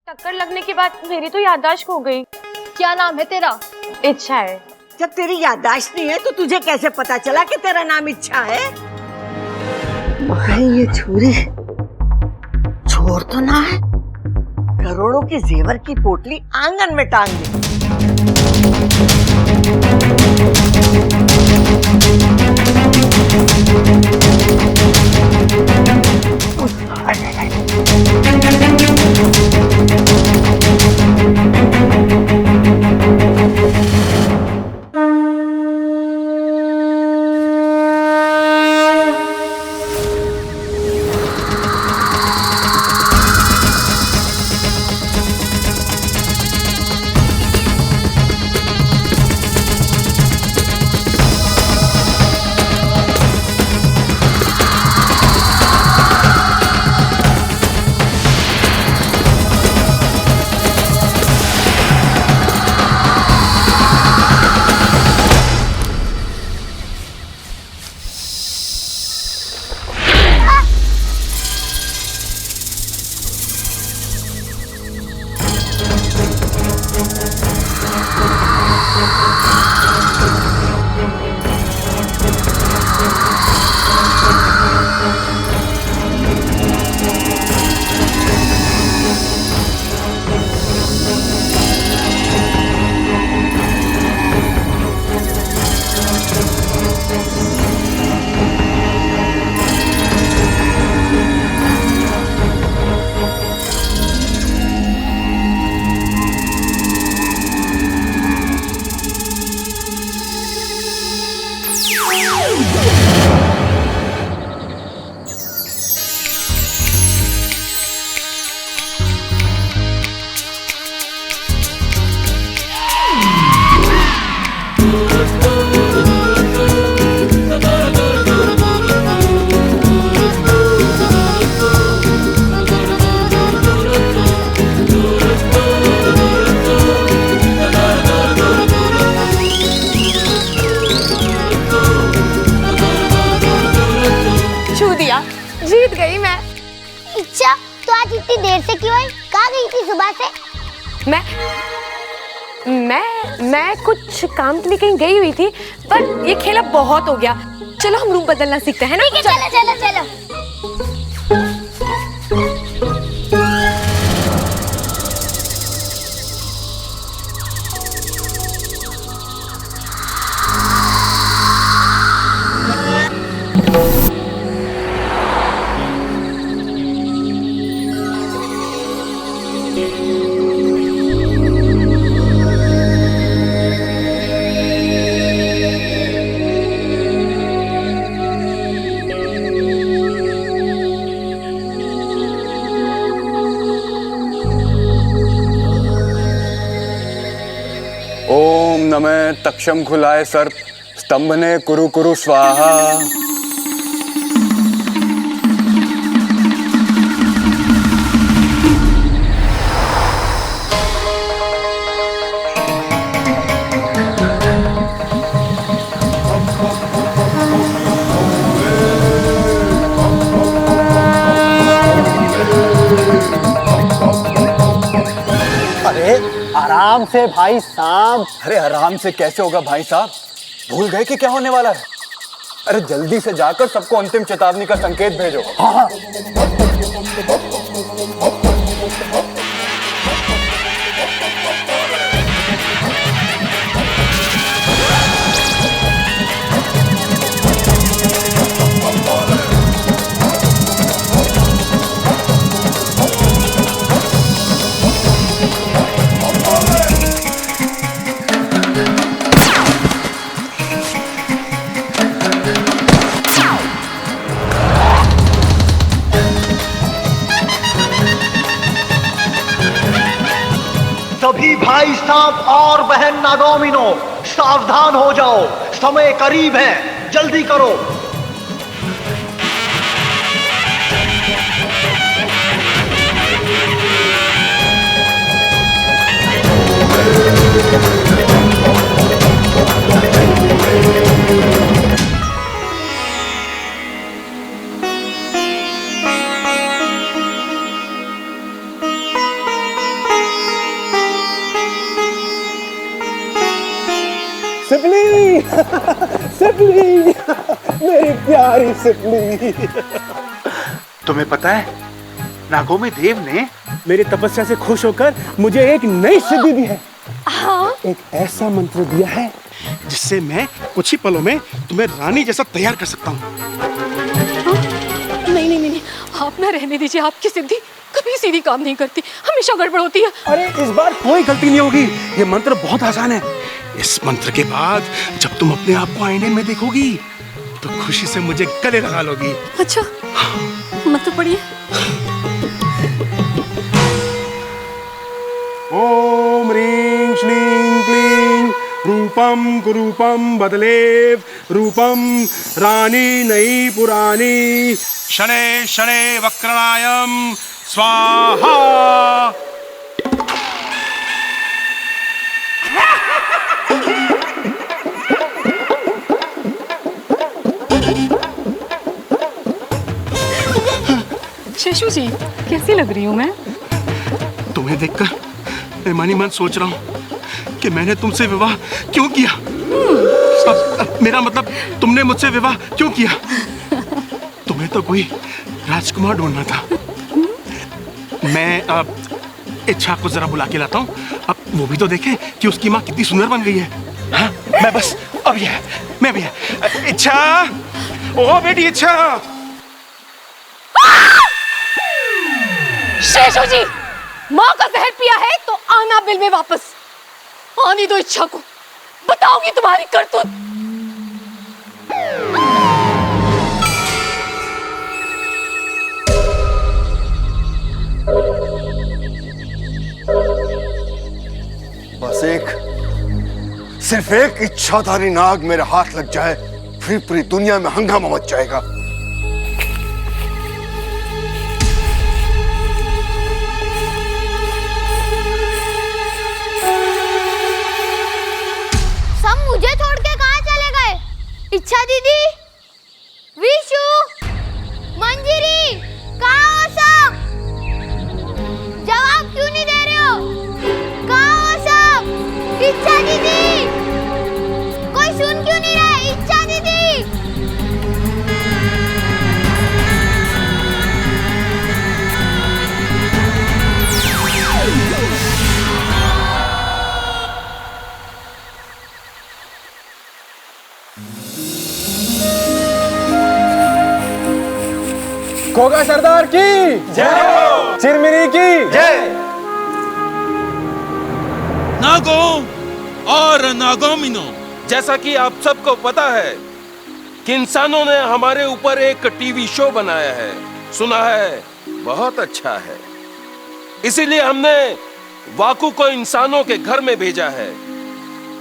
टक्कर लगने के बाद मेरी तो याददाश्त खो गई। क्या नाम है तेरा? इच्छा है। जब तेरी याददाश्त नहीं है तो तुझे कैसे पता चला कि तेरा नाम इच्छा है? मगर ये छुरी चोर तो ना है? करोड़ों की जेवर की पोटली आंगन में टांग दी। जीत गई मैं। इच्छा, तो आज इतनी देर से क्यों आई? कहाँ गई थी सुबह से? मैं कुछ काम के लिए कहीं गई हुई थी, पर ये खेला बहुत हो गया। चलो हम रूम बदलना सीखते हैं ना। ठीक है, चलो चलो चलो। ओम नमः तक्षम खुलाए सर्प स्तंभने कुरु कुरु स्वाहा। आराम से भाई साहब। अरे आराम से कैसे होगा भाई साहब? भूल गए कि क्या होने वाला है? अरे जल्दी से जाकर सबको अंतिम चेतावनी का संकेत भेजो। हाँ। सभी भाई साहब और बहन नागोमिनो सावधान हो जाओ, समय करीब है, जल्दी करो। सिपली सिपली मेरी प्यारी सिपली। तुम्हें पता है नागोमी देव ने मेरी तपस्या से खुश होकर मुझे एक नई सिद्धि दी है। हाँ? एक ऐसा मंत्र दिया है जिससे मैं कुछ ही पलों में तुम्हें रानी जैसा तैयार कर सकता हूँ। नहीं नहीं नहीं, आप ना रहने दीजिए। आपकी सिद्धि कभी सीधी काम नहीं करती, हमेशा गड़बड़ होती है। अरे इस बार कोई गलती नहीं होगी। ये मंत्र बहुत आसान है। इस मंत्र के बाद जब तुम अपने आप को आईने में देखोगी तो खुशी से मुझे गले लगा लोगी। अच्छा, मंत्र पढ़िए। ओम ह्रीं श्लीं क्लीं रूपम कुरूपम बदलेव रूपम रानी नई पुरानी शनै शनै वक्रणायम स्वाहा। शेषू जी, कैसी लग रही हूँ मैं? तुम्हें देखकर मैं मन ही मन सोच रहा हूँ कि मैंने तुमसे विवाह क्यों किया। मेरा मतलब तुमने मुझसे विवाह क्यों किया। तुम्हें तो कोई राजकुमार ढूंढना था। मैं इच्छा को जरा बुला के लाता हूँ, अब वो भी तो देखे कि उसकी माँ कितनी सुंदर बन गई है। हाँ, मैं बस अब यह मैं भी है। इच्छा, ओ बेटी इच्छा। शेषू जी, माँ का जहर पिया है तो आना बिल में वापस। आनी दो इच्छा को, बताऊंगी तुम्हारी करतूत। बस सिर्फ एक इच्छाधारी नाग मेरे हाथ लग जाए, फिर पूरी दुनिया में हंगामा मच जाएगा। सब मुझे छोड़ के कहाँ चले गए? इच्छा दीदी, विशु, मंजिरी, कहाँ हो सब? जवाब क्यों नहीं दे रहे हो? कहाँ हो सब? इच्छा दीदी, कोई सुन क्यों नहीं रहा? इच्छा दीदी। खोगा सरदार की जय, चिरमिरी की जय। नागो और नागोमिनो, जैसा कि आप सबको पता है कि इंसानों ने हमारे ऊपर एक टीवी शो बनाया है। सुना है बहुत अच्छा है, इसीलिए हमने वाकू को इंसानों के घर में भेजा है।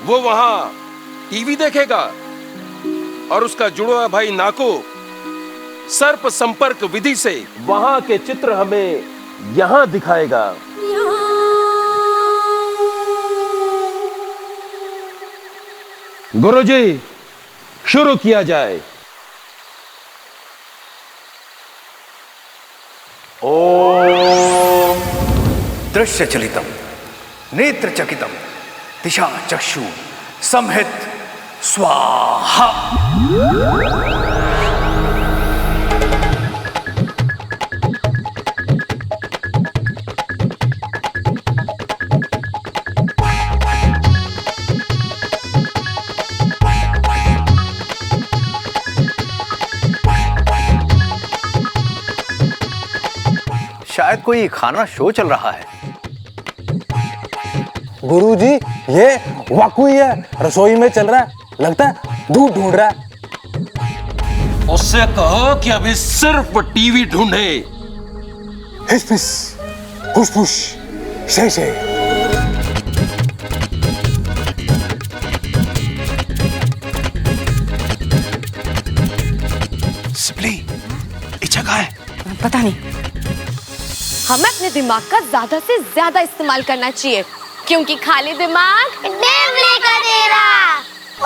वो वहां टीवी देखेगा और उसका जुड़वा भाई नाको सर्प संपर्क विधि से वहां के चित्र हमें यहां दिखाएगा। गुरुजी, शुरू किया जाए। ओम दृश्य चलितम नेत्र चकितम दिशा चक्षु संहित स्वाहा। शायद कोई खाना शो चल रहा है। गुरुजी, ये वाकू ही है, रसोई में चल रहा है। लगता है दूध ढूंढ रहा है। उससे कहो कि अभी सिर्फ टीवी ढूंढे। हिस फिस, हुश फुश, शे शे। सिपली, इच्छा कहाँ है? पता नहीं। हमें अपने दिमाग का ज्यादा से ज्यादा इस्तेमाल करना चाहिए, क्योंकि खाली दिमाग देवले का डेरा।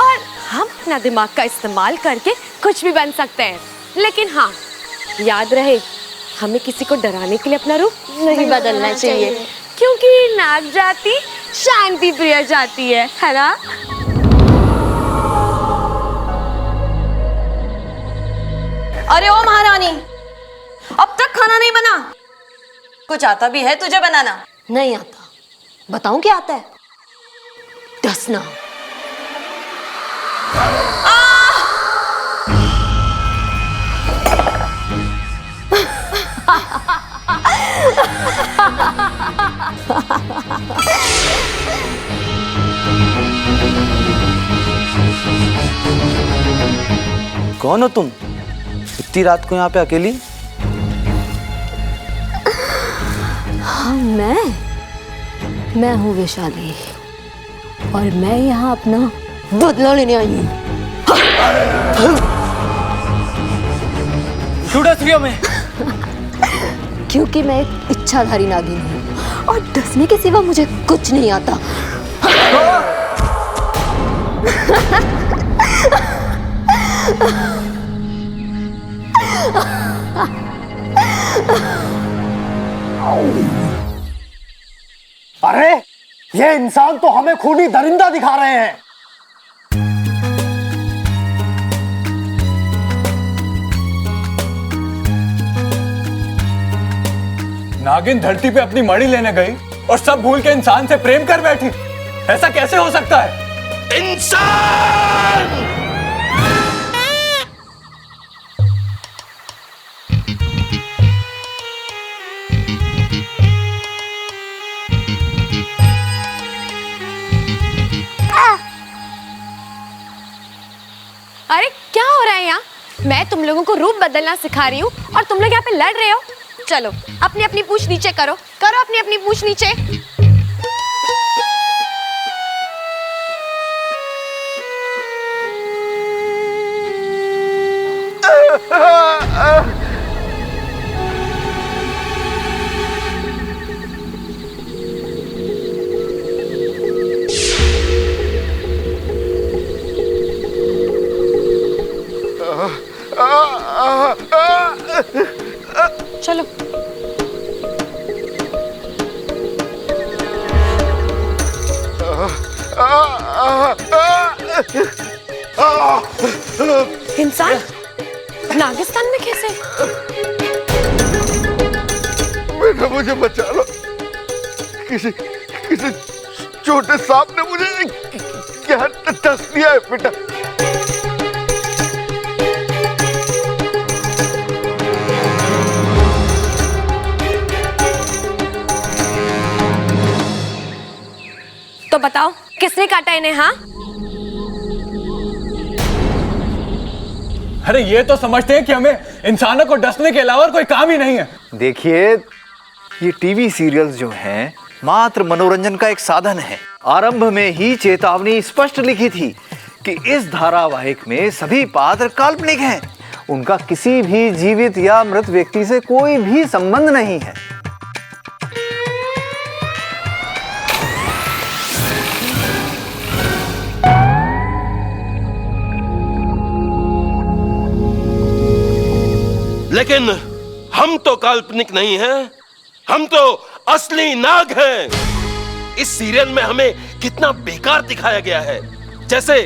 और हम अपना दिमाग का इस्तेमाल करके कुछ भी बन सकते हैं। लेकिन हाँ, याद रहे, हमें किसी को डराने के लिए अपना रूप नहीं बदलना चाहिए, क्योंकि नाग जाति शांति प्रिय जाति है ना? अरे ओ महारानी, अब तक खाना नहीं बना? कुछ आता भी है तुझे बनाना? नहीं आता। बताऊं क्या आता है? डसना। कौन हो तुम? इतनी रात को यहाँ पे अकेली? हाँ, मैं हूँ वैशाली और मैं यहाँ अपना बदला लेने आई हूँ। क्यों डस रही हो मैं? क्योंकि मैं एक इच्छाधारी नागिन हूँ और डसने के सिवा मुझे कुछ नहीं आता। अरे ये इंसान तो हमें खूनी दरिंदा दिखा रहे हैं। नागिन धरती पे अपनी मणि लेने गई और सब भूल के इंसान से प्रेम कर बैठी। ऐसा कैसे हो सकता है? इंसान! अरे क्या हो रहा है यहाँ? मैं तुम लोगों को रूप बदलना सिखा रही हूँ और तुम लोग यहाँ पे लड़ रहे हो। चलो अपनी अपनी पूंछ नीचे करो, अपनी अपनी पूंछ नीचे। चलो इंसान नागिस्तान में कैसे? बेटा मुझे बचा लो, किसी छोटे सांप ने मुझे क्या डस दिया है बेटा। तो बताओ किसने काटा इन्हें? हाँ, अरे ये तो समझते हैं कि हमें इंसानों को डसने के अलावा और कोई काम ही नहीं है। देखिए, ये टीवी सीरियल्स जो हैं मात्र मनोरंजन का एक साधन है। आरंभ में ही चेतावनी स्पष्ट लिखी थी कि इस धारावाहिक में सभी पात्र काल्पनिक हैं। उनका किसी भी जीवित या मृत व्यक्ति से कोई भी संबंध नहीं है। लेकिन हम तो काल्पनिक नहीं हैं, हम तो असली नाग हैं। इस सीरियल में हमें कितना बेकार दिखाया गया है, जैसे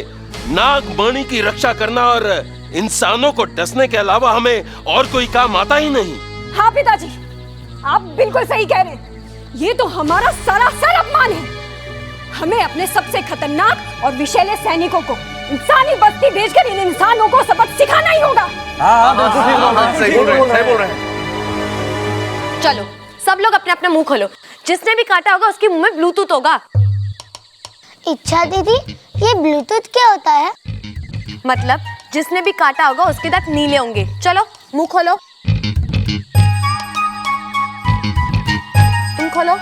नाग मणि की रक्षा करना और इंसानों को डसने के अलावा हमें और कोई काम आता ही नहीं। हाँ पिताजी, आप बिल्कुल सही कह रहे हैं। ये तो हमारा सरासर अपमान है। हमें अपने सबसे खतरनाक और विषैले सैनिकों को इंसानी बस्ती भेजकर इन इंसानों को सबक सिखाना ही होगा। सही बोल रहे हैं। चलो सब लोग अपने अपना मुंह खोलो। जिसने भी काटा होगा उसके मुंह में ब्लूटूथ होगा। इच्छा दीदी, ये ब्लूटूथ क्या होता है? मतलब जिसने भी काटा होगा उसके दांत नीले होंगे। चलो मुंह खोलो, तुम खोलो।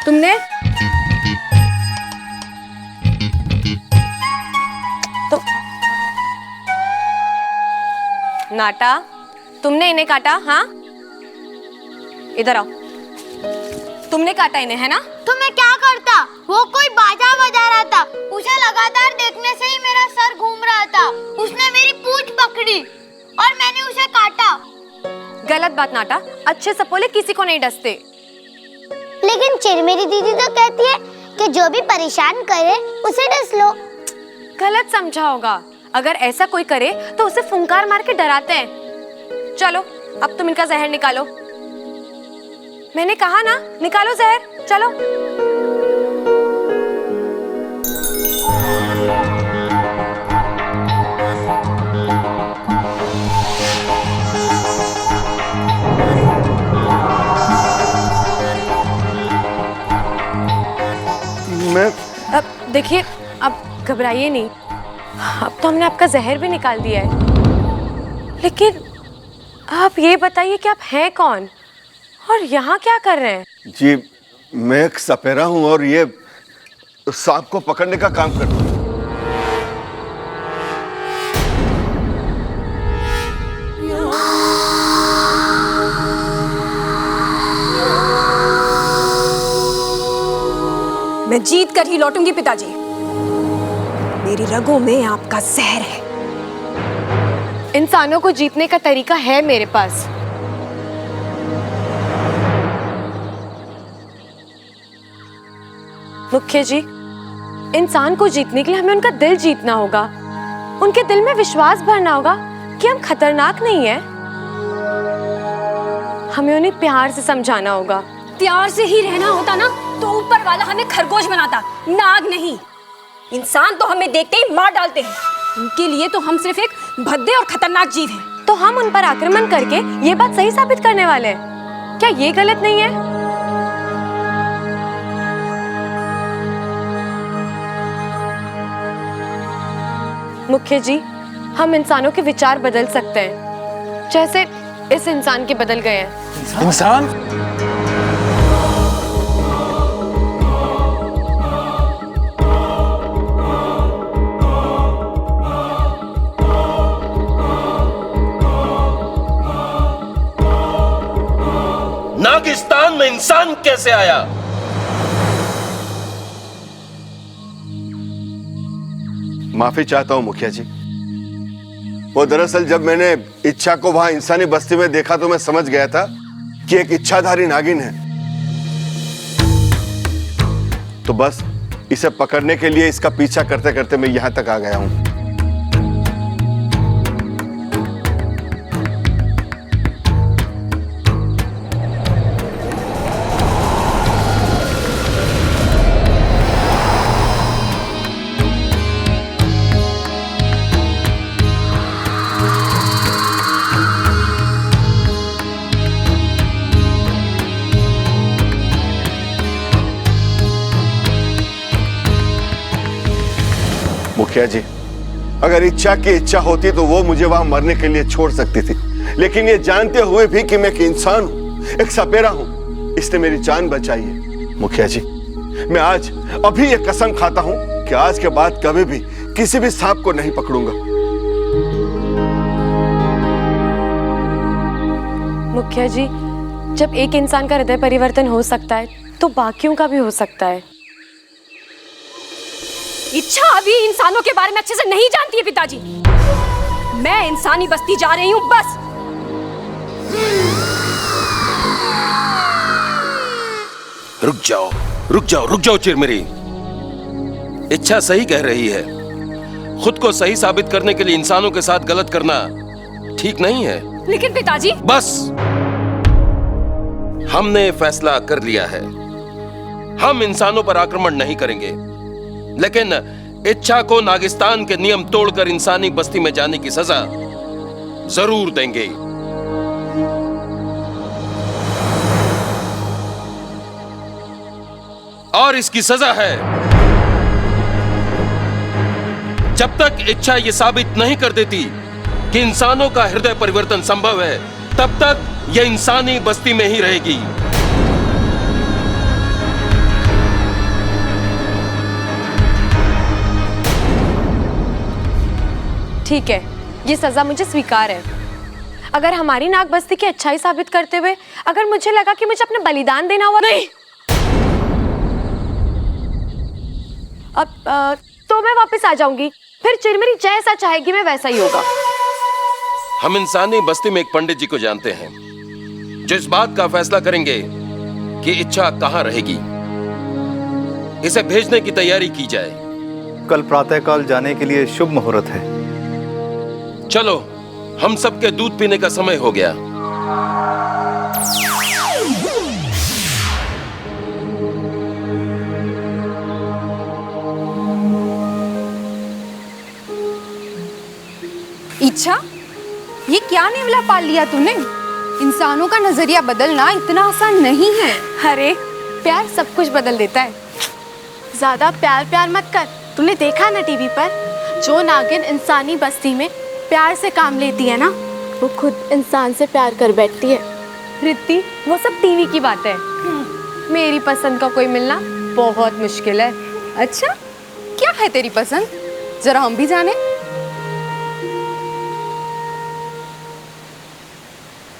तुमने तो नाटा, तुमने इन्हें काटा? हाँ, इधर आओ। तुमने काटा इन्हें, है ना? तो मैं क्या करता? वो कोई बाजा बजा रहा था, उसे लगातार देखने से ही मेरा सर घूम रहा था। उसने मेरी पूंछ पकड़ी और मैंने उसे काटा। गलत बात नाटा, अच्छे सपोले किसी को नहीं डसते। लेकिन चिरमेरी दीदी तो कहती है कि जो भी परेशान करे उसे डस लो। गलत समझा होगा। अगर ऐसा कोई करे तो उसे फुंकार मार के डराते हैं। चलो अब तुम इनका जहर निकालो। मैंने कहा ना, निकालो जहर, चलो। मैं अब देखिए, अब घबराइए नहीं। अब तो हमने आपका जहर भी निकाल दिया है, लेकिन आप ये बताइए कि आप हैं कौन और यहाँ क्या कर रहे हैं? जी, मैं एक सपेरा हूं और ये सांप को पकड़ने का काम करता हूं। मैं जीत कर ही लौटूंगी पिताजी। मेरी रगों में आपका जहर है। इंसानों को जीतने का तरीका है मेरे पास। मुखिया जी, इंसान को जीतने के लिए हमें उनका दिल जीतना होगा, उनके दिल में विश्वास भरना होगा कि हम खतरनाक नहीं हैं। हमें उन्हें प्यार से समझाना होगा। प्यार से ही रहना होता ना तो ऊपर वाला हमें खरगोश बनाता, नाग नहीं। इंसान तो हमें देखते ही मार डालते हैं। उनके लिए तो हम सिर्फ एक भद्दे और खतरनाक जीव हैं। तो हम उन पर आक्रमण करके ये बात सही साबित करने वाले हैं। क्या ये गलत नहीं है? मुखिया जी, हम इंसानों के विचार बदल सकते हैं, जैसे इस इंसान के बदल गए हैं। इंसान? नागिस्तान में इंसान कैसे आया? माफी चाहता हूं मुखिया जी। वो दरअसल जब मैंने इच्छा को वहां इंसानी बस्ती में देखा तो मैं समझ गया था कि एक इच्छाधारी नागिन है। तो बस इसे पकड़ने के लिए इसका पीछा करते करते मैं यहां तक आ गया हूं। मुखिया जी, अगर इच्छा की इच्छा होती तो वो मुझे वहां मरने के लिए छोड़ सकती थी, लेकिन ये जानते हुए भी कि मैं एक इंसान हूं, एक सपेरा हूं, इसने मेरी जान बचाई है। मुखिया जी, मैं आज अभी ये कसम खाता हूं कि आज के बाद कभी भी किसी भी सांप को नहीं पकड़ूंगा। मुखिया जी, जब एक इंसान का हृदय परिवर्तन हो सकता है तो बाकियों का भी हो सकता है। इच्छा अभी इंसानों के बारे में अच्छे से नहीं जानती है पिताजी। मैं इंसानी बस्ती जा रही हूँ बस। रुक जाओ, रुक जाओ, रुक जाओ चिरमिरी। इच्छा सही कह रही है। खुद को सही साबित करने के लिए इंसानों के साथ गलत करना ठीक नहीं है। लेकिन पिताजी, बस हमने फैसला कर लिया है। हम इंसानों पर आक्रमण नहीं करेंगे, लेकिन इच्छा को नागिस्तान के नियम तोड़कर इंसानी बस्ती में जाने की सजा जरूर देंगे। और इसकी सजा है, जब तक इच्छा यह साबित नहीं कर देती कि इंसानों का हृदय परिवर्तन संभव है, तब तक यह इंसानी बस्ती में ही रहेगी। ठीक है, ये सजा मुझे स्वीकार है। अगर हमारी नाग बस्ती की अच्छाई साबित करते हुए अगर मुझे लगा कि मुझे अपना बलिदान देना हुआ, नहीं, अब तो मैं वापस आ जाऊंगी। फिर चिरमिरी जैसा चाहेगी मैं वैसा ही होगा। हम इंसानी बस्ती में एक पंडित जी को जानते हैं जो इस बात का फैसला करेंगे कि इच्छा कहां रहेगी। इसे भेजने की तैयारी की जाए। कल प्रातःकाल जाने के लिए शुभ मुहूर्त है। चलो, हम सबके दूध पीने का समय हो गया। इच्छा, ये क्या नेवला पाल लिया तूने? इंसानों का नजरिया बदलना इतना आसान नहीं है। अरे प्यार सब कुछ बदल देता है। ज्यादा प्यार प्यार मत कर। तूने देखा ना टीवी पर, जो नागिन इंसानी बस्ती में प्यार से काम लेती है ना, वो खुद इंसान से प्यार कर बैठती है। रित्ती, वो सब टीवी की बात है। मेरी पसंद का कोई मिलना बहुत मुश्किल है। अच्छा, क्या है तेरी पसंद? जरा हम भी जाने।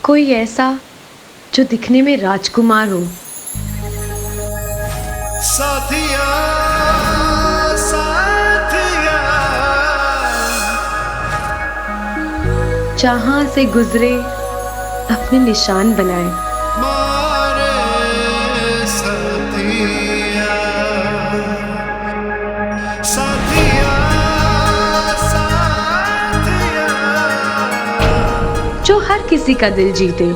कोई ऐसा जो दिखने में राजकुमार हो। साथिया, साथिया, जहां से गुजरे अपने निशान बनाए। मारे साथिया, साथिया, साथिया, जो हर किसी का दिल जीते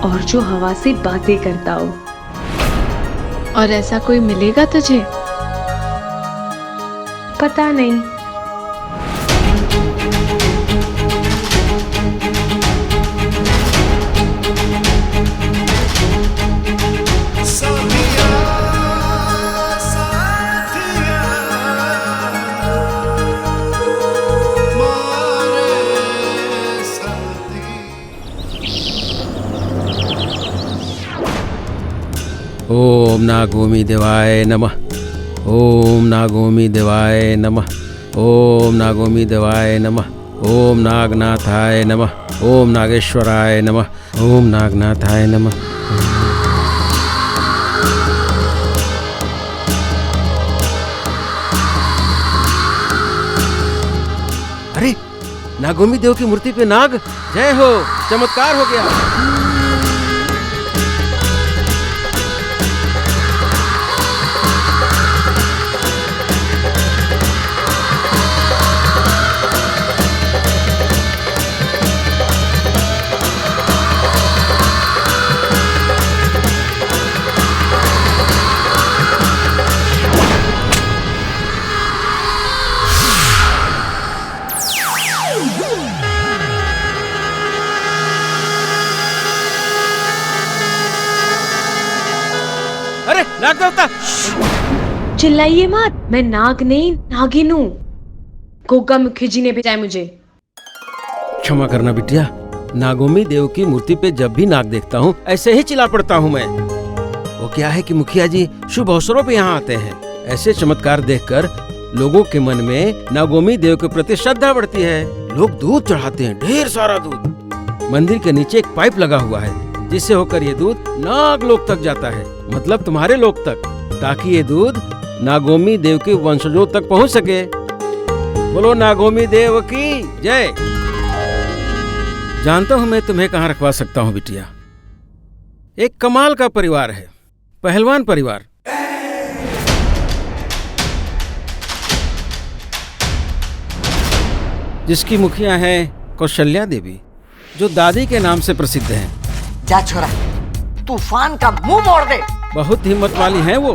और जो हवा से बातें करता हो। और ऐसा कोई मिलेगा तुझे? पता नहीं। साथिया, साथिया, मारे साथिया। ओम नागोमी देवाय नमः। ओम नागोमी देवाय नमः। ओम नागोमी देवाय नमः। ओम नागनाथाय नमः। ओम नागेश्वराय नमः। ओम नागनाथाय नमः। अरे, नागोमी देव की मूर्ति पे नाग। जय हो, चमत्कार हो गया। अरे, नाग देवता! चिल्लाइए मत, मैं नाग नहीं नागिन हूँ। गोगा मुखी जी ने भेजा है मुझे। क्षमा करना बिटिया, नागोमी देव की मूर्ति पे जब भी नाग देखता हूँ ऐसे ही चिल्ला पड़ता हूँ मैं। वो क्या है कि मुखिया जी शुभ अवसरों पे यहाँ आते हैं। ऐसे चमत्कार देखकर लोगों के मन में नागोमी देव के प्रति श्रद्धा बढ़ती है। लोग दूध चढ़ाते हैं, ढेर सारा दूध। मंदिर के नीचे एक पाइप लगा हुआ है जिससे होकर ये दूध नाग लोक तक जाता है, मतलब तुम्हारे लोक तक, ताकि ये दूध नागोमी देव के वंशजों तक पहुंच सके। बोलो नागोमी देव की जय। जानता हूं मैं तुम्हें कहां रखवा सकता हूं बिटिया। एक कमाल का परिवार है, पहलवान परिवार। जिसकी मुखिया है कौशल्या देवी, जो दादी के नाम से प्रसिद्ध हैं। जा छोरा, तूफान का मुंह मोड़ दे। बहुत हिम्मत वाली हैं वो।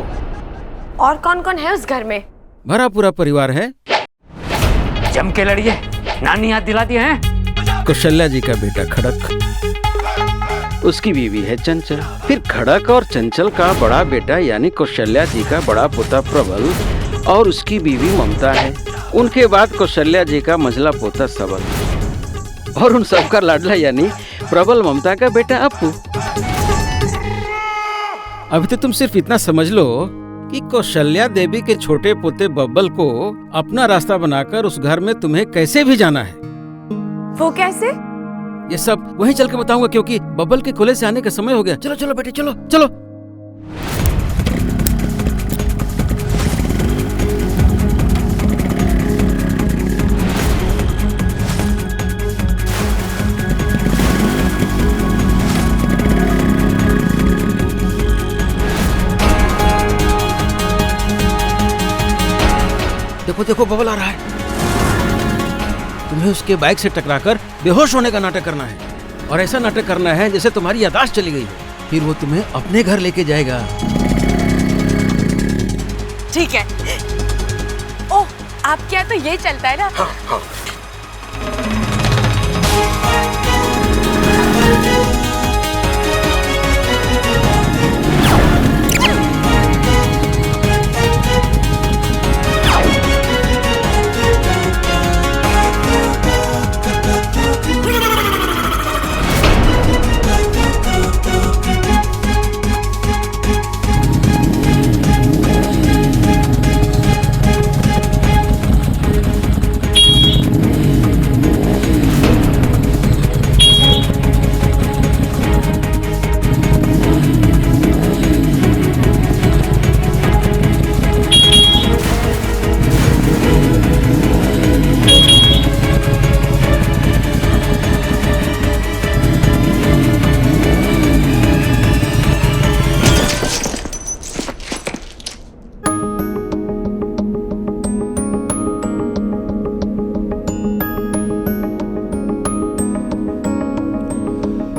और कौन कौन है उस घर में? भरा पूरा परिवार है। जम के लड़िए, नानी याद दिलाती है। कौशल्या जी का बेटा खड़क, उसकी बीवी है चंचल, फिर खड़क और चंचल का बड़ा बेटा यानी कौशल्या जी का बड़ा पोता प्रबल और उसकी बीवी ममता है। उनके बाद कौशल्या जी का मंझला पोता सबल और उन सबका लाडला यानी प्रबल ममता का बेटा अपू। अभी तो तुम सिर्फ इतना समझ लो कि कौशल्या देवी के छोटे पोते बब्बल को अपना रास्ता बनाकर उस घर में तुम्हें कैसे भी जाना है। वो कैसे? ये सब वहीं चल के बताऊंगा, क्योंकि बब्बल के खुले से आने का समय हो गया। चलो चलो बेटे, चलो चलो। देखो देखो, बबल आ रहा है। तुम्हें उसके बाइक से टकराकर बेहोश होने का नाटक करना है, और ऐसा नाटक करना है जैसे तुम्हारी याददाश्त चली गई हो। फिर वो तुम्हें अपने घर लेके जाएगा। ठीक है। ओह, आपके यहाँ तो ये चलता है ना? हाँ।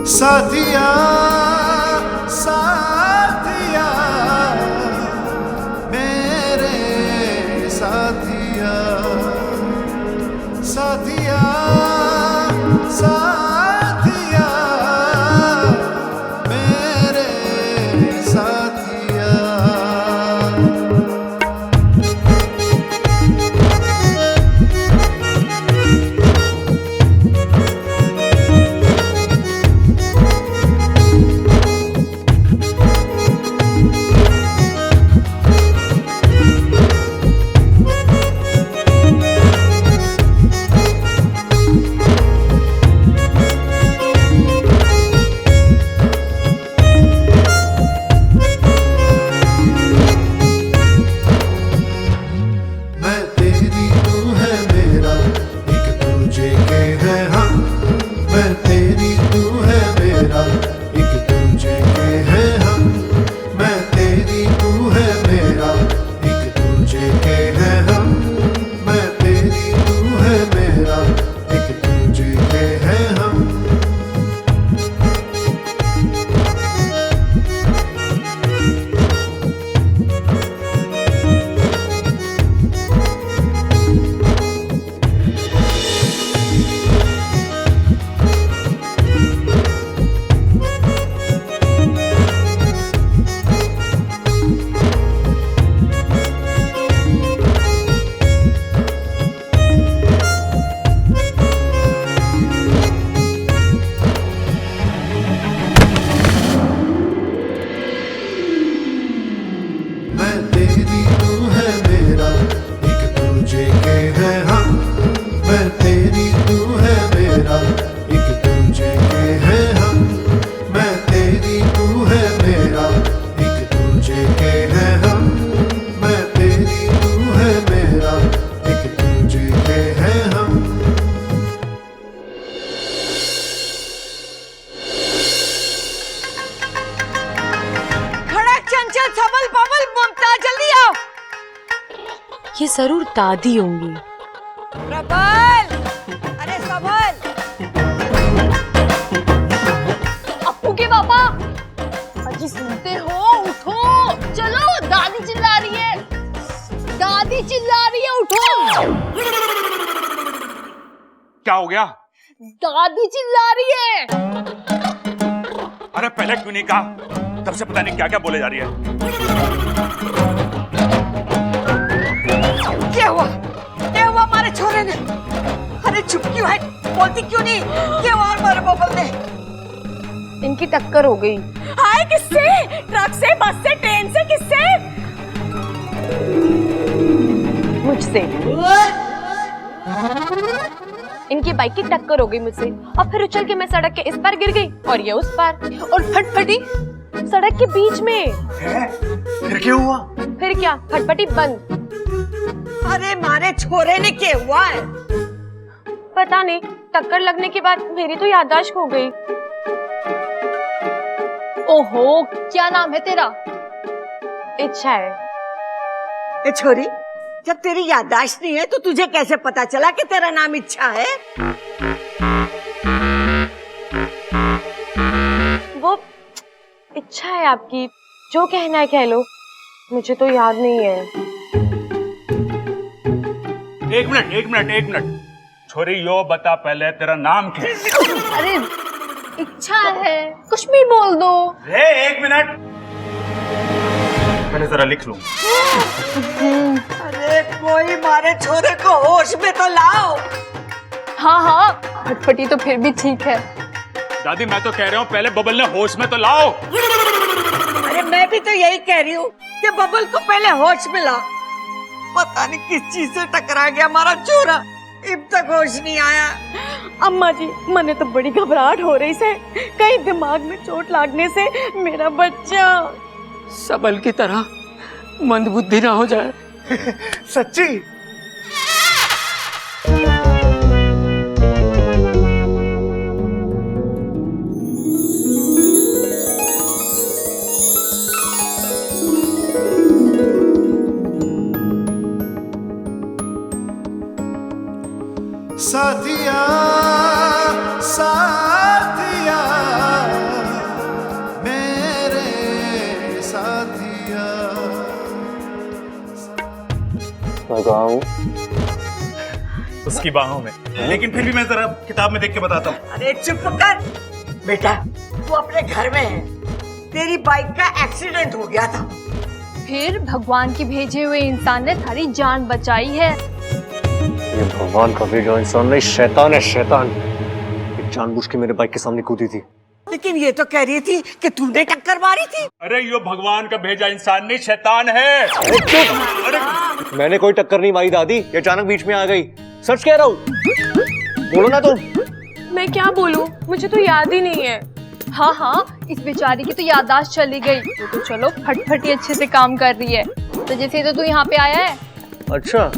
साथिया साथिया मेरे साथिया साथिया साथिया मेरे साथिया। ये जरूर दादी होंगी। प्रबल, अरे सबल। अप्पू के पापा, अजी सुनते हो? उठो, चलो, दादी चिल्ला रही है, दादी चिल्ला रही है, उठो। क्या हो गया? दादी चिल्ला रही है। अरे पहले क्यों नहीं कहा? तब से पता नहीं क्या क्या बोले जा रही है। क्या हुआ? क्या हुआ हमारे छोरे ने? अरे चुप क्यों है? बोलती क्यों नहीं? क्या हुआ हमारे बबल ने? इनकी टक्कर हो गई। हाय, किससे? ट्रक से, बस से, ट्रेन से, किससे? मुझसे। इनकी बाइक की टक्कर हो गई मुझसे, और फिर उछल के मैं सड़क के इस पार गिर गई और ये उस पार, और फटफटी सड़क के बीच में। फिर क्या हुआ? फिर क्या, फटफटी बंद। अरे मारे छोरे ने क्या हुआ है? पता नहीं, टक्कर लगने के बाद मेरी तो याददाश्त खो गई। ओहो, क्या नाम है तेरा? इच्छा है। ए छोरी, जब तेरी याददाश्त नहीं है तो तुझे कैसे पता चला कि तेरा नाम इच्छा है? वो इच्छा है आपकी, जो कहना है कह लो, मुझे तो याद नहीं है। एक मिनट छोरी, यो बता पहले तेरा नाम क्या है? अरे इच्छा है, कुछ भी बोल दो। एक मिनट, पहले जरा लिख लूं। अरे कोई मारे छोरे को होश में तो लाओ। हाँ, फटफटी तो फिर भी ठीक है। दादी मैं तो कह रहा हूँ पहले बबल ने होश में तो लाओ। अरे मैं भी तो यही कह रही हूँ कि बबल को पहले होश में लाओ। पता नहीं किस चीज से टकरा गया हमारा छोरा, अब तक होश नहीं आया। अम्मा जी, मने तो बड़ी घबराहट हो रही से, कहीं दिमाग में चोट लागने से मेरा बच्चा सबल की तरह मंदबुद्धि ना हो जाए। सच्ची? साथिया साथिया मेरे साथिया। लगाऊं उसकी बाहों में, लेकिन फिर भी मैं जरा किताब में देख के बताता हूँ। अरे चुप कर बेटा, तू अपने घर में है, तेरी बाइक का एक्सीडेंट हो गया था। फिर भगवान की भेजे हुए इंसान ने थारी जान बचाई है। ये भगवान का भेजा इंसान नहीं, शैतान है शैतान। जानबूझ के मेरे बाइक के सामने कूदी थी। लेकिन ये तो कह रही थी कि तूने टक्कर मारी थी। अरे यो भगवान का भेजा इंसान नहीं, शैतान है। अरे मैंने कोई टक्कर नहीं मारी दादी, ये अचानक बीच में आ गई। सच कह रहा हूँ, बोलो ना तुम। मैं क्या बोलूं, मुझे तो याद ही नहीं है। हाँ, इस बेचारी की तो याददाश्त चली गई। वो तो चलो फटफटी अच्छे से काम कर रही है। तो जैसे तो तू यहाँ पे आया है। अच्छा,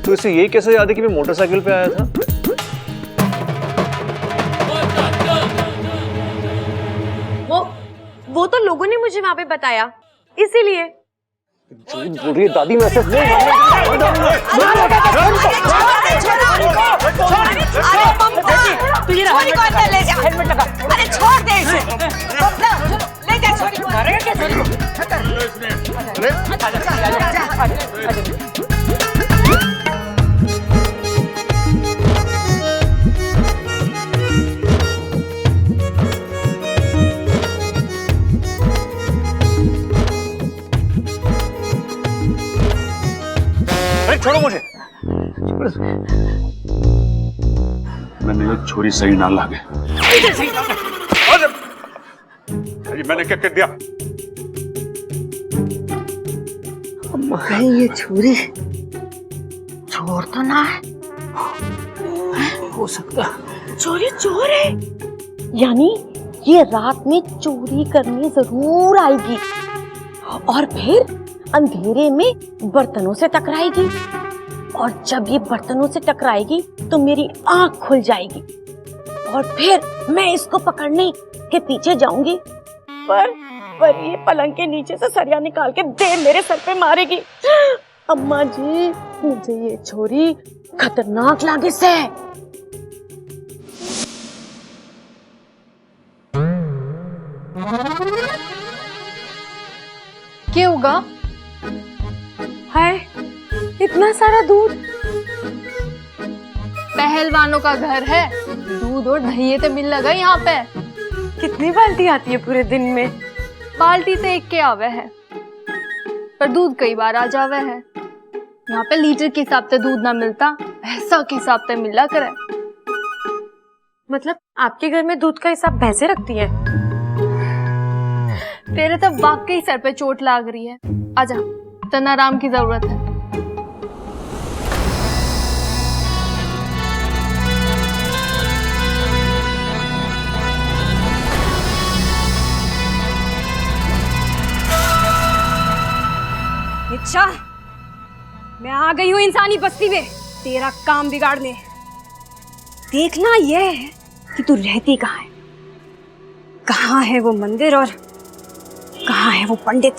तो इसे ये कैसे याद है कि मैं मोटरसाइकिल पे आया था? वो तो लोगों ने मुझे वहां पे बताया, इसीलिए। झूठ बोल रही है दादी, मैं सिर्फ अरे छोड़ दे इसे, ले जा छोरी को। छोड़ो मुझे। मैंने ये छोरी सही ना लागे। अरे मैंने क्या कर दिया? मगर ये छुरी चोर तो ना है? हो सकता चोरी चोर है, यानी ये रात में चोरी करने जरूर आएगी और फिर अंधेरे में बर्तनों से टकराएगी, और जब ये बर्तनों से टकराएगी तो मेरी आंख खुल जाएगी और फिर मैं इसको पकड़ने के पीछे जाऊंगी, पर ये पलंग के नीचे से सरिया निकाल के दे मेरे सर पे मारेगी। अम्मा जी, मुझे ये छोरी खतरनाक लागे से। क्या होगा? हाय, इतना सारा दूध। पहलवानों का घर है, दूध और दही तो मिल लगा यहाँ पे। कितनी बाल्टी आती है पूरे दिन में? बाल्टी तो एक के आवे है, पर दूध कई बार आ जावे है। यहाँ पे लीटर के हिसाब से दूध ना मिलता, भैंसा के हिसाब से मिला करे। मतलब आपके घर में दूध का हिसाब भैंसे रखती है? तेरे तो वाकई सर पे चोट लाग रही है, आजा, तना आराम की जरूरत है। अच्छा, मैं आ गई हूँ इंसानी बस्ती में तेरा काम बिगाड़ने। देखना यह है कि तू रहती कहाँ है, कहाँ है वो मंदिर और कहाँ है वो पंडित।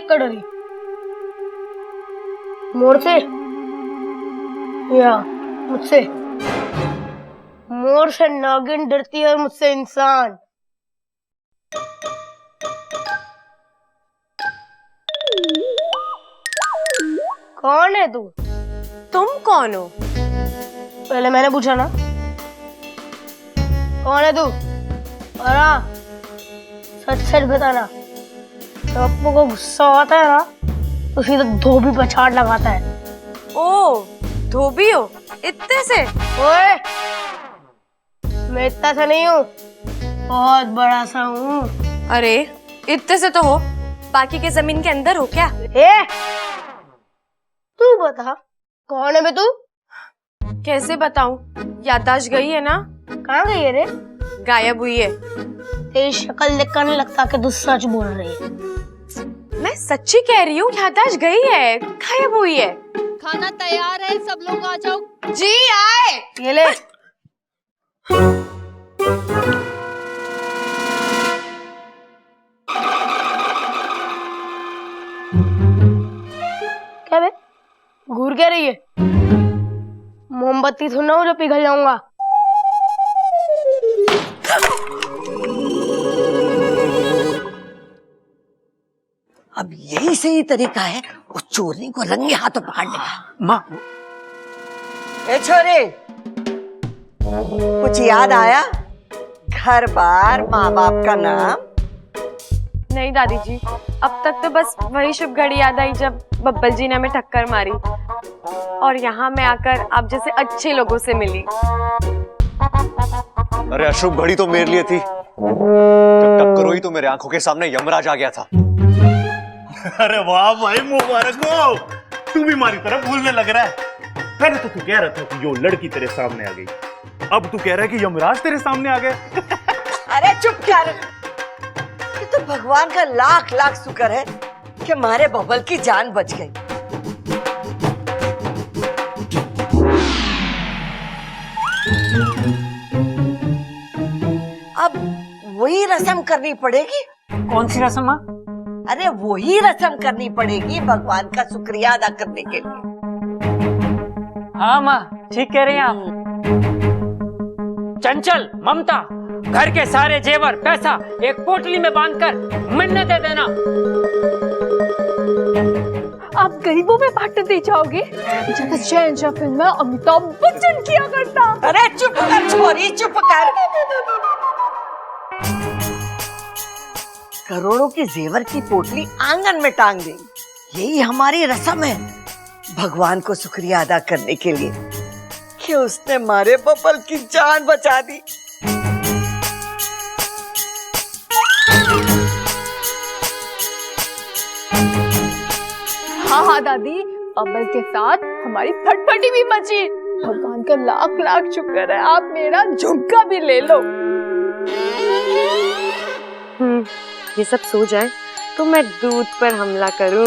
देख कर डरी? मोर से या मुझसे? मोर से नागिन डरती है और मुझसे इंसान। कौन है तू? तुम कौन हो? पहले मैंने पूछा ना, कौन है तू? और हाँ, सच सच बताना। जब अपनों को गुस्सा आता है ना तो सीधा धोबी पर छाट लगाता है। ओ, धोबी हो? इतने से? ओए, मैं इतना सा नहीं हूँ, बहुत बड़ा सा हूँ। अरे इतने से तो हो, बाकी के जमीन के अंदर हो क्या? तू बता, कौन है बे तू? कैसे बताऊं? याददाश्त गई है ना? कहाँ गई है रे? गायब हुई है। तेरी शक्ल देखकर नहीं लगता कि तू सच बोल रही है। मैं सच्ची कह रही हूँ, याददाश्त गई है, गायब हुई है। खाना तैयार है, सब लोग आ जाओ। जी आए। ये ले। क्या बे? घूर क्या रही है? मोमबत्ती थोड़ा हो जो पिघल जाऊंगा। अब यही सही तरीका है उस चोरनी को रंगे हाथों पकड़ने का। माँ, ए छोरे, कुछ याद आया? घर बार, माँ बाप का नाम? नहीं दादी जी, अब तक तो बस वही शुभ घड़ी याद आई जब बब्बल जी ने हमें टक्कर मारी और यहाँ मैं आकर आप जैसे अच्छे लोगों से मिली। अरे अशुभ घड़ी तो मेरे लिए थी, जब टक्कर हुई तो मेरे आंखों के सामने यमराज आ गया था। अरे वाह भाई, मुबारक हो, तू भी हमारी तरह भूलने लग रहा है। पहले तो तू कह रहा था कि यो लड़की तेरे सामने आ गई, अब तू कह रहा है कि यमराज तेरे सामने आ गए। अरे चुप कर, ये तो भगवान का लाख लाख शुक्र है कि हमारे बबल की जान बच गई। अब वही रस्म करनी पड़ेगी। कौन सी रस्म माँ? अरे वही रस्म करनी पड़ेगी भगवान का शुक्रिया अदा करने के लिए। हाँ माँ, ठीक कह रही हैं आप। चंचल, ममता, घर के सारे जेवर पैसा एक पोटली में बांधकर मिन्नत दे देना। आप गरीबों में बांट दे जाओगे जैसे शहंशाह फिल्म में अमिताभ बच्चन किया करता। अरे चुप कर छोरी, चुप कर। करोड़ों के जेवर की पोटली आंगन में टांग देंगे, यही हमारी रस्म है भगवान को शुक्रिया अदा करने के लिए कि उसने हमारे बबल की जान बचा दी। हाँ हाँ दादी, बबल के साथ हमारी फटफटी भी बची। भगवान का लाख लाख शुक्र है, आप मेरा झुमका भी ले लो। ये सब सो जाए तो मैं दूध पर हमला करूं।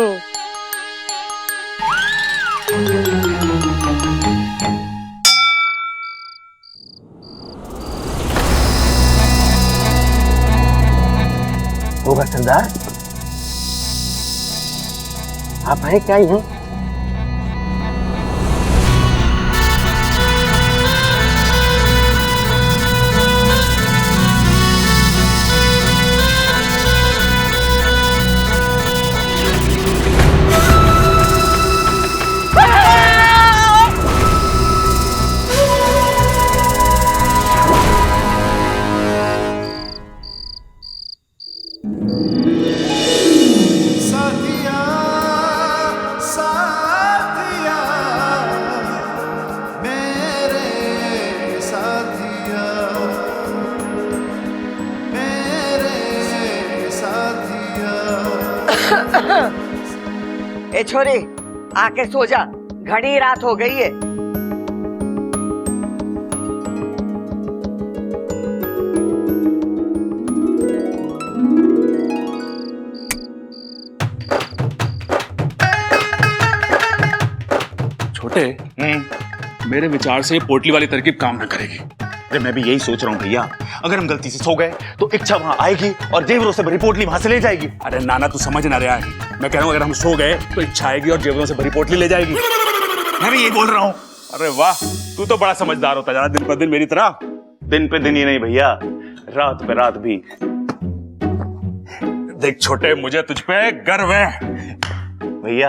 होगा सरदार, आप हैं क्या यहाँ? साथिया साथिया मेरे साथिया मेरे साथिया। ए छोरी, आके सो जा, घड़ी रात हो गई है। छोटे, मेरे विचार से पोटली वाली तरकीब काम न करेगी। अरे मैं भी यही सोच रहा हूँ भैया, अगर हम गलती से सो गए तो इच्छा वहां आएगी और जेवरों से भरी पोटली वहां से ले जाएगी। अरे नाना तू समझ ना रहा है, मैं कह रहा हूँ अगर हम सो गए तो इच्छा आएगी और जेवरों से भरी पोटली ले जाएगी। मैं भी यही बोल रहा हूँ। अरे वाह, तू तो बड़ा समझदार होता जा रहा दिन पर दिन मेरी तरह। दिन पे दिन ही नहीं भैया, रात पे रात भी। देख छोटे, मुझे तुझ पे गर्व है। भैया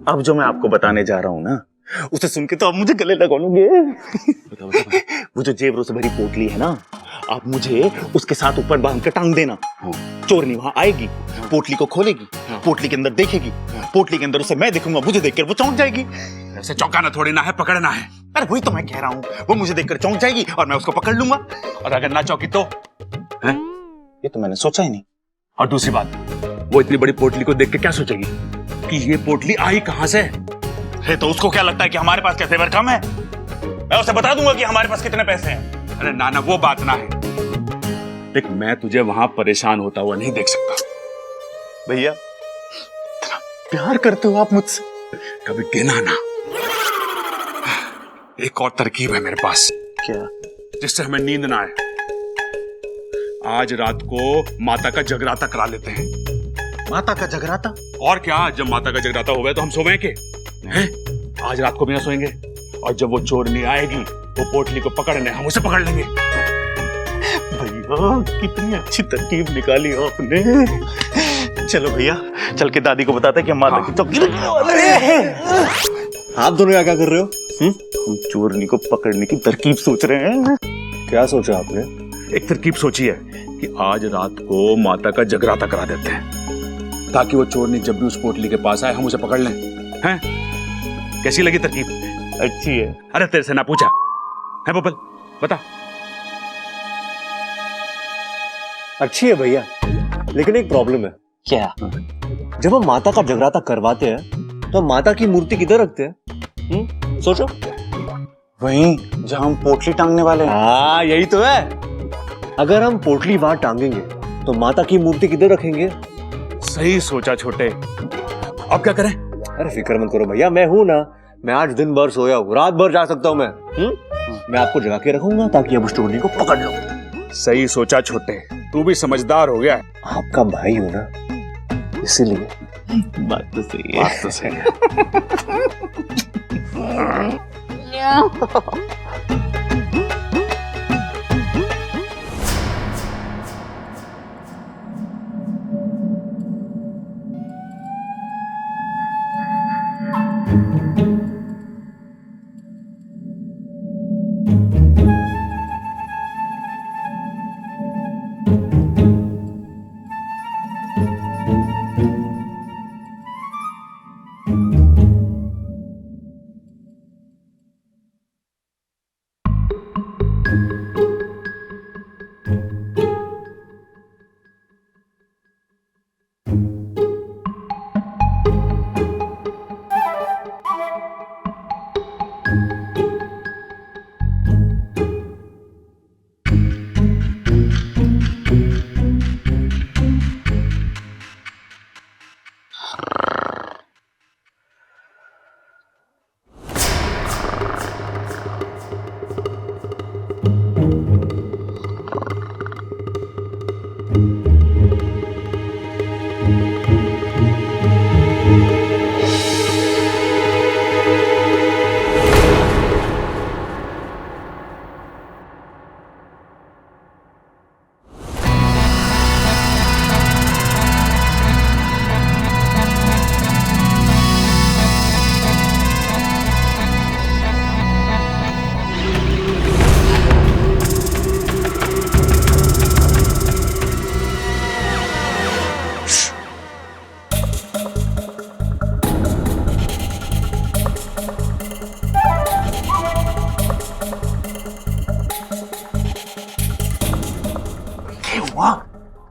अब जो मैं आपको बताने जा रहा हूँ ना, उसे सुन के तो आप मुझे गले लगा लोगे। वो जो जेवरों से भरी पोटली है ना, आप मुझे उसके साथ ऊपर बांध के टांग देना। चोरनी वहां आएगी, पोटली को खोलेगी, पोटली के अंदर देखेगी, पोटली के अंदर उसे मैं देखूंगा, मुझे देखकर वो चौंक जाएगी। ऐसे चौंकाना थोड़ी ना है, पकड़ना है। अरे वही तो मैं कह रहा हूँ, वो मुझे देखकर चौंक जाएगी और मैं उसको पकड़ लूंगा। और अगर ना चौंकी तो? ये तो मैंने सोचा ही नहीं। और दूसरी बात, वो इतनी बड़ी पोटली को देख के क्या सोचेगी कि ये पोटली आई कहां से? तो उसको क्या लगता है कि हमारे पास क्या जेवर कम है? मैं उसे बता दूंगा कि हमारे पास कितने पैसे हैं। अरे नाना वो बात ना है। देख मैं तुझे वहां परेशान होता हुआ नहीं देख सकता। भैया प्यार करते हो आप मुझसे, कभी गिना ना। एक और तरकीब है मेरे पास। क्या? जिससे हमें नींद ना आए। आज रात को माता का जगराता करा लेते हैं। माता का जगराता? और क्या, जब माता का जगराता हो गया तो हम सोएं के? हैं? आज रात को भी ना सोएंगे, और जब वो चोरनी आएगी वो पोटली को पकड़ने हम उसे पकड़ लेंगे। भैया कितनी अच्छी तरकीब निकाली आपने। चलो भैया, चल के दादी को बताते कि हम माता की चौकी रखने वाले हैं। आप दोनों यहाँ क्या कर रहे हो? हम चोरनी को पकड़ने की तरकीब सोच रहे हैं। क्या सोचा आपने? एक तरकीब सोची है कि आज रात को माता का जगराता करा देते हैं, ताकि वो चोरनी जब भी उस पोटली के पास आए हम उसे पकड़ लें। हैं? कैसी लगी तरकीब? अच्छी है। अरे तेरे से ना पूछा है बबल, बता। अच्छी है भैया, लेकिन एक प्रॉब्लम है। क्या? जब हम माता का जगराता करवाते हैं तो हम माता की मूर्ति किधर रखते हैं? सोचो। वहीं जहां हम पोटली टांगने वाले हैं। हाँ यही तो है। अगर हम पोटली वहां टांगेंगे तो माता की मूर्ति किधर रखेंगे? सही सोचा छोटे। अब क्या करें? अरे फिक्र मत करो भैया, मैं हूं ना। मैं आज दिन भर सोया हूँ, रात भर जा सकता हूँ मैं। मैं आपको जगा के रखूंगा ताकि आप उस चोरनी को पकड़ लो। सही सोचा छोटे, तू भी समझदार हो गया है। आपका भाई हूं ना, इसीलिए। बात तो सही है। बात तो सही है।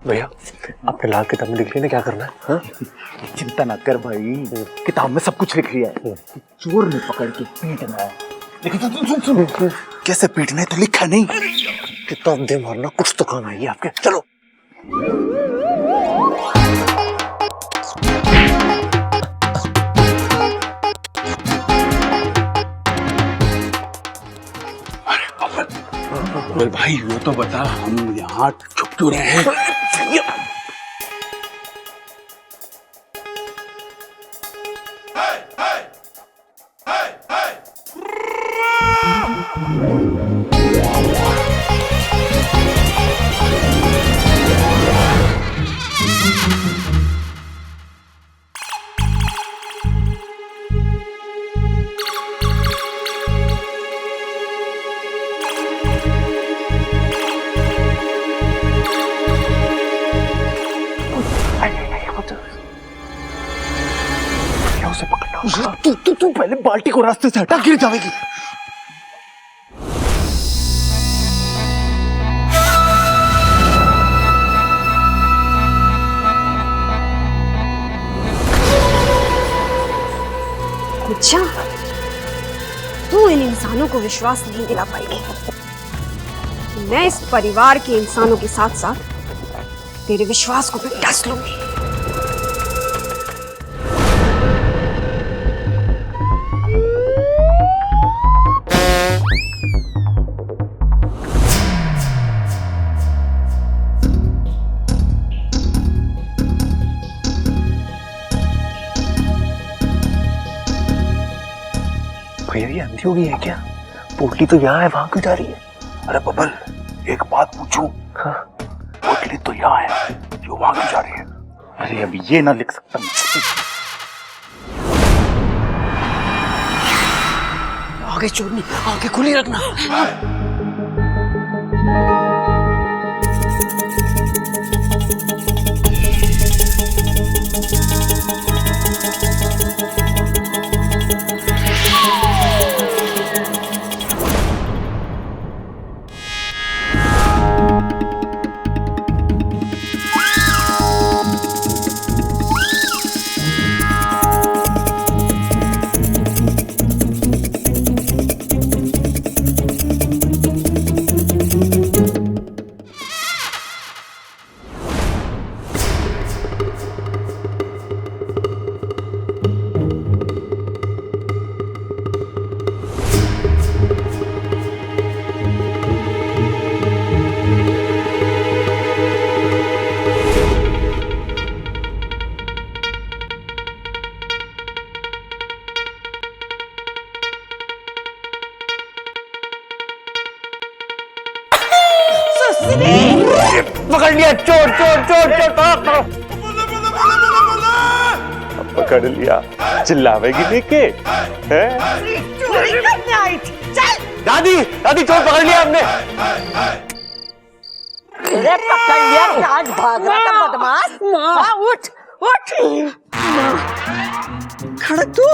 भैया आपने लाल किताब में लिख लिया ना क्या करना है? हाँ? चिंता ना कर भाई, किताब में सब कुछ लिख लिया है। चोर ने पकड़ के पीटना है। लेकिन सुन कैसे पीटना है तो लिखा नहीं। किताब दे मारना, कुछ तो काम आएगी आपके। चलो। अरे भाई वो तो बता, हम यहाँ छुप क्यों रहे हैं? तू पहले बाल्टी को रास्ते से हटा, गिर जाएगी। अच्छा, तू इन इंसानों को विश्वास नहीं दिला पाएगी। मैं इस परिवार के इंसानों के साथ साथ तेरे विश्वास को भी डस लूंगी। भैया ये अंधी हो गई है क्या? पोटली तो यहाँ है, वहां क्यों जा रही है? अरे बबल, एक बात पूछूं? हाँ? पोटली तो यहाँ है, जो वहां क्यों जा रही है? अरे अब ये ना लिख सकता मैं। आगे चोरनी, आगे खुली रखना। पकड़ लिया, चोर चोर चोर चोर, पकड़ लिया। चिल्लावेगी लेके चोरी करने आई थी। चल दादी, दादी चोर पकड़ लिया हमने। अरे पकड़ लिया कि आज भाग रहा था बदमाश। हाँ, उठ उठ। खड़ा तू।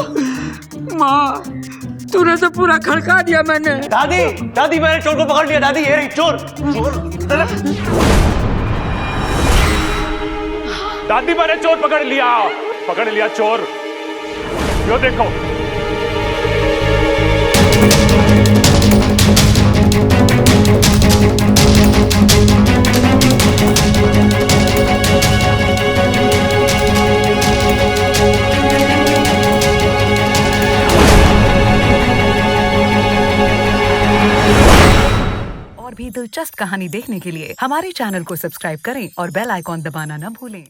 माँ, तूने तो पूरा खड़का दिया मैंने। दादी, दादी मैंने चोर को पकड़ लिया। दादी ये रही चोर। दादी मैंने चोर पकड़ लिया चोर। यो देखो। और भी दिलचस्प कहानी देखने के लिए हमारे चैनल को सब्सक्राइब करें और बेल आइकॉन दबाना न भूलें।